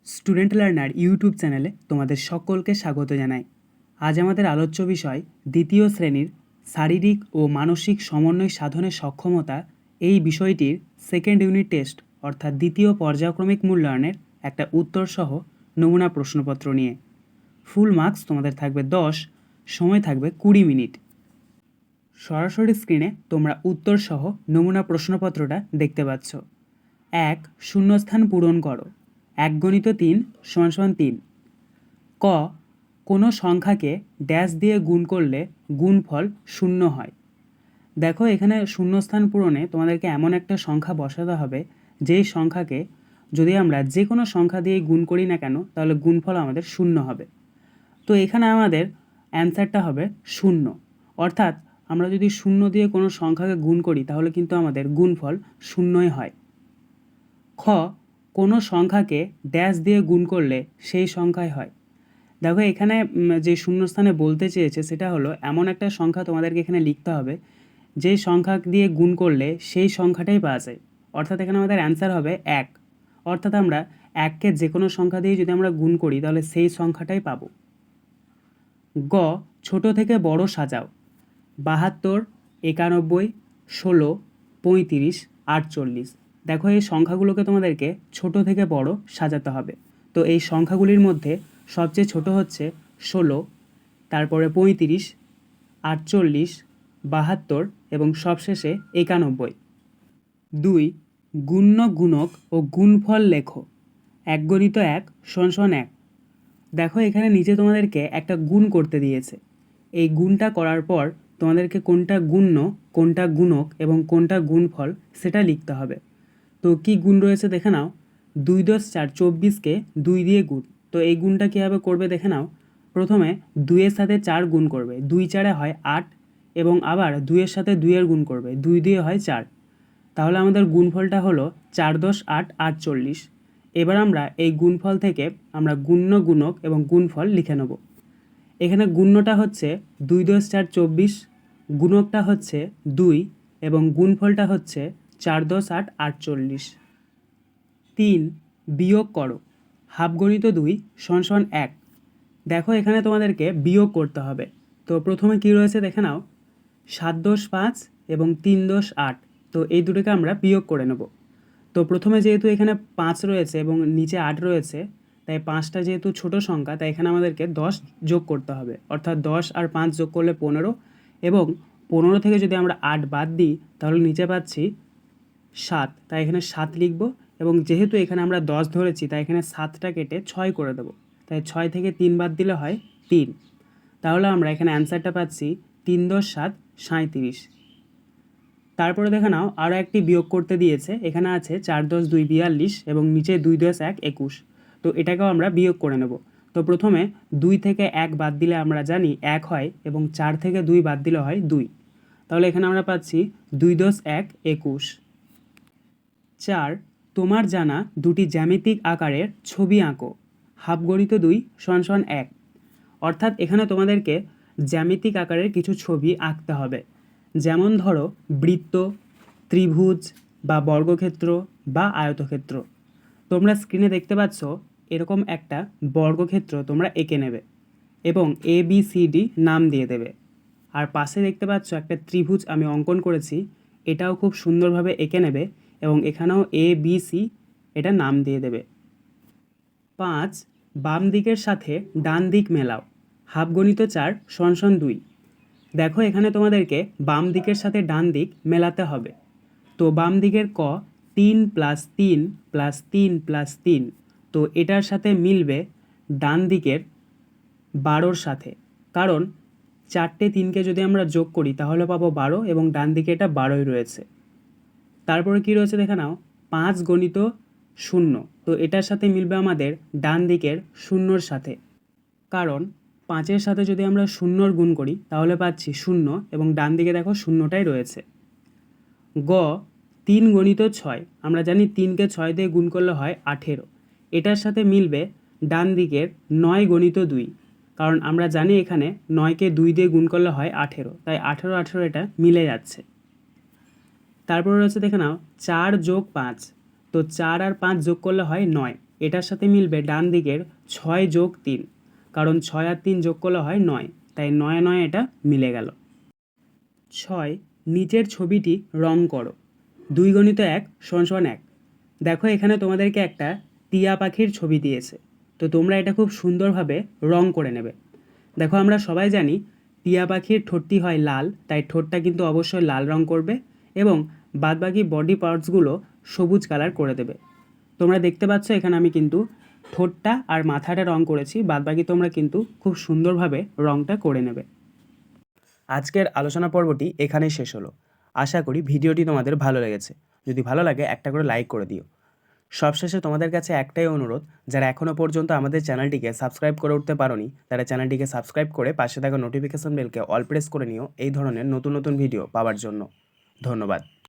Student learner YouTube চ্যানেলে তোমাদের সকলকে স্বাগত জানাই। আজ আমাদের আলোচ্য বিষয় দ্বিতীয় শ্রেণীর শারীরিক ও মানসিক সমন্বয় সাধনের সক্ষমতা এই বিষয়টির সেকেন্ড ইউনিট টেস্ট অর্থাৎ দ্বিতীয় পর্যায়ক্রমিক মূল্যায়নের একটা উত্তরসহ নমুনা প্রশ্নপত্র নিয়ে। ফুল মার্কস তোমাদের থাকবে 10, সময় থাকবে 20 মিনিট। সরাসরি স্ক্রিনে তোমরা উত্তরসহ নমুনা প্রশ্নপত্রটা দেখতে পাচ্ছ। 1. শূন্যস্থান পূরণ করো। 1 × 3 = 3। ক, কোনো সংখ্যাকে ড্যাশ দিয়ে গুণ করলে গুণফল 0 হয়। দেখো এখানে শূন্যস্থান পূরণে তোমাদেরকে এমন একটা সংখ্যা বসাতে হবে যেই সংখ্যাকে যদি আমরা যে কোনো সংখ্যা দিয়ে গুণ করি না কেন তাহলে গুণফল আমাদের 0 হবে। তো এখানে আমাদের অ্যান্সারটা হবে 0, অর্থাৎ আমরা যদি 0 দিয়ে কোনো সংখ্যাকে গুণ করি তাহলে কিন্তু আমাদের গুণফল 0ই হয়। খ, কোনো সংখ্যাকে ড্যাশ দিয়ে গুণ করলে সেই সংখ্যাই হয়। দেখো এখানে যে শূন্যস্থানে বলতে চেয়েছে সেটা হলো এমন একটা সংখ্যা তোমাদেরকে এখানে লিখতে হবে যেই সংখ্যা দিয়ে গুণ করলে সেই সংখ্যাটাই পাওয়া যায়, অর্থাৎ এখানে আমাদের অ্যান্সার হবে 1, অর্থাৎ আমরা 1কে যে কোনো সংখ্যা দিয়ে যদি আমরা গুণ করি তাহলে সেই সংখ্যাটাই পাবো। গ, ছোট থেকে বড় সাজাও। 72, 91, 16, 35, 48। দেখো এই সংখ্যাগুলোকে তোমাদেরকে ছোট থেকে বড় সাজাতে হবে। তো এই সংখ্যাগুলির মধ্যে সবচেয়ে ছোট হচ্ছে 16, তারপরে 35, 48, 72 এবং সবশেষে 91। 2. গুণ্য গুণক ও গুণফল লেখো। 1 × 1 = 1। দেখো এখানে নিচে তোমাদেরকে একটা গুণ করতে দিয়েছে। এই গুণটা করার পর তোমাদেরকে কোনটা গুণ্য, কোনটা গুণক এবং কোনটা গুণফল সেটা লিখতে হবে। তো কি গুণ রয়েছে দেখে নাও। 2 × 4 = 24কে 2 দিয়ে গুণ। তো এই গুণটা কীভাবে করবে দেখে নাও। প্রথমে 2 এর সাথে 4 গুণ করবে, 2 × 4 = 8, এবং আবার 2 এর সাথে 2 এর গুণ করবে, 2 দিয়ে হয় 4। তাহলে আমাদের গুণফলটা হলো 4 × 10 = 8, 48। এবার আমরা এই গুণফল থেকে আমরা গুণ্য গুণক এবং গুণফল লিখে নেব। এখানে গুণ্যটা হচ্ছে 2 × 4 = 24, গুণকটা হচ্ছে 2 এবং গুণফলটা হচ্ছে 4 × 10 = 8, 48। 3. বিয়োগ করো। ½ × 2 = 1। দেখো এখানে তোমাদেরকে বিয়োগ করতে হবে। তো প্রথমে কি রয়েছে দেখে নাও। 7 × 10 = 5 এবং 3 × 10 = 8। তো এই দুটোকে আমরা বিয়োগ করে নেব। তো প্রথমে যেহেতু এখানে 5 রয়েছে এবং নিচে 8 রয়েছে, তাই 5টা যেহেতু ছোট সংখ্যা তাই এখানে আমাদেরকে 10 যোগ করতে হবে, অর্থাৎ 10 আর 5 যোগ করলে 15, এবং 15 থেকে যদি আমরা 8 বাদ দিই তাহলে নিচে পাচ্ছি 7, তাই এখানে 7 লিখব, এবং যেহেতু এখানে আমরা 10 ধরেছি তাই এখানে 7টা কেটে 6 করে দেবো, তাই 6 থেকে 3 বাদ দিলে হয় 3। তাহলে আমরা এখানে অ্যান্সারটা পাচ্ছি 3 × 10 = 7, 37। তারপরে দেখে নাও আরও একটি বিয়োগ করতে দিয়েছে। এখানে আছে 4 × 10 = 2, 42, এবং নিচে 2 × 10 = 1, 21। তো এটাকেও আমরা বিয়োগ করে নেব। তো প্রথমে 2 থেকে 1 বাদ দিলে আমরা জানি 1 হয়, এবং 4 থেকে 2 বাদ দিলে হয় 2। তাহলে এখানে আমরা পাচ্ছি 2 × 10 = 1, 21। 4. তোমার জানা দুটি জ্যামিতিক আকারের ছবি আঁকো। ½ × 2 = 1। অর্থাৎ এখানে তোমাদেরকে জ্যামিতিক আকারের কিছু ছবি আঁকতে হবে। যেমন ধরো বৃত্ত, ত্রিভুজ বা বর্গক্ষেত্র বা আয়তক্ষেত্র। তোমরা স্ক্রিনে দেখতে পাচ্ছ এরকম একটা বর্গক্ষেত্র তোমরা এঁকে নেবে এবং ABCD নাম দিয়ে দেবে। আর পাশে দেখতে পাচ্ছ একটা ত্রিভুজ আমি অঙ্কন করেছি, এটাও খুব সুন্দরভাবে এঁকে নেবে এবং এখানেও ABC এটা নাম দিয়ে দেবে। 5. বাম দিকের সাথে ডান দিক মেলাও। ½ × 4 = 2। দেখো এখানে তোমাদেরকে বাম দিকের সাথে ডান দিক মেলাতে হবে। তো বাম দিকের ক 3 + 3 + 3 + 3, তো এটার সাথে মিলবে ডান দিকের 12-র সাথে, কারণ 4টে 3কে যদি আমরা যোগ করি তাহলে পাবো 12, এবং ডান দিকে এটা 12ই রয়েছে। তারপরে কি রয়েছে দেখে নাও 5 × 0, তো এটার সাথে মিলবে আমাদের ডান দিকের 0-র সাথে, কারণ 5-এর সাথে যদি আমরা 0-র গুণ করি তাহলে পাচ্ছি 0, এবং ডান দিকে দেখো 0টাই রয়েছে। গ 3 × 6, আমরা জানি 3কে 6 দিয়ে গুণ করলে হয় 18, এটার সাথে মিলবে ডান দিকের 9 × 2, কারণ আমরা জানি এখানে 9কে 2 দিয়ে গুণ করলে হয় 18, তাই 18 18 এটা মিলে যাচ্ছে। তারপরে রয়েছে দেখে নাও 4 + 5, তো 4 আর 5 যোগ করলে হয় 9, এটার সাথে মিলবে ডান দিকের 6+3, কারণ 6 আর 3 যোগ করলে হয় 9, তাই 9 এটা মিলে গেল। 6, নিচের ছবিটি রং করো। 2 × 1 = 1। দেখো এখানে তোমাদেরকে একটা টিয়া পাখির ছবি দিয়েছে, তো তোমরা এটা খুব সুন্দরভাবে রং করে নেবে। দেখো আমরা সবাই জানি টিয়া পাখির ঠোঁটটি হয় লাল, তাই ঠোঁটটা কিন্তু অবশ্যই লাল রং করবে এবং বাদবাকি বডি পার্টসগুলো সবুজ কালার করে দেবে। তোমরা দেখতে পাচ্ছ এখানে আমি কিন্তু ঠোঁটটা আর মাথাটা রং করেছি, বাদবাকি তোমরা কিন্তু খুব সুন্দরভাবে রংটা করে নেবে। আজকের আলোচনা পর্বটি এখানেই শেষ হলো। আশা করি ভিডিওটি তোমাদের ভালো লেগেছে। যদি ভালো লাগে একটা করে লাইক করে দিও। সবশেষে তোমাদের কাছে একটাই অনুরোধ, যারা এখনও পর্যন্ত আমাদের চ্যানেলটিকে সাবস্ক্রাইব করে উঠতে পারোনি তারা চ্যানেলটিকে সাবস্ক্রাইব করে পাশে থাকা নোটিফিকেশন বেলকে অল প্রেস করে নিও এই ধরনের নতুন নতুন ভিডিও পাওয়ার জন্য। ধন্যবাদ।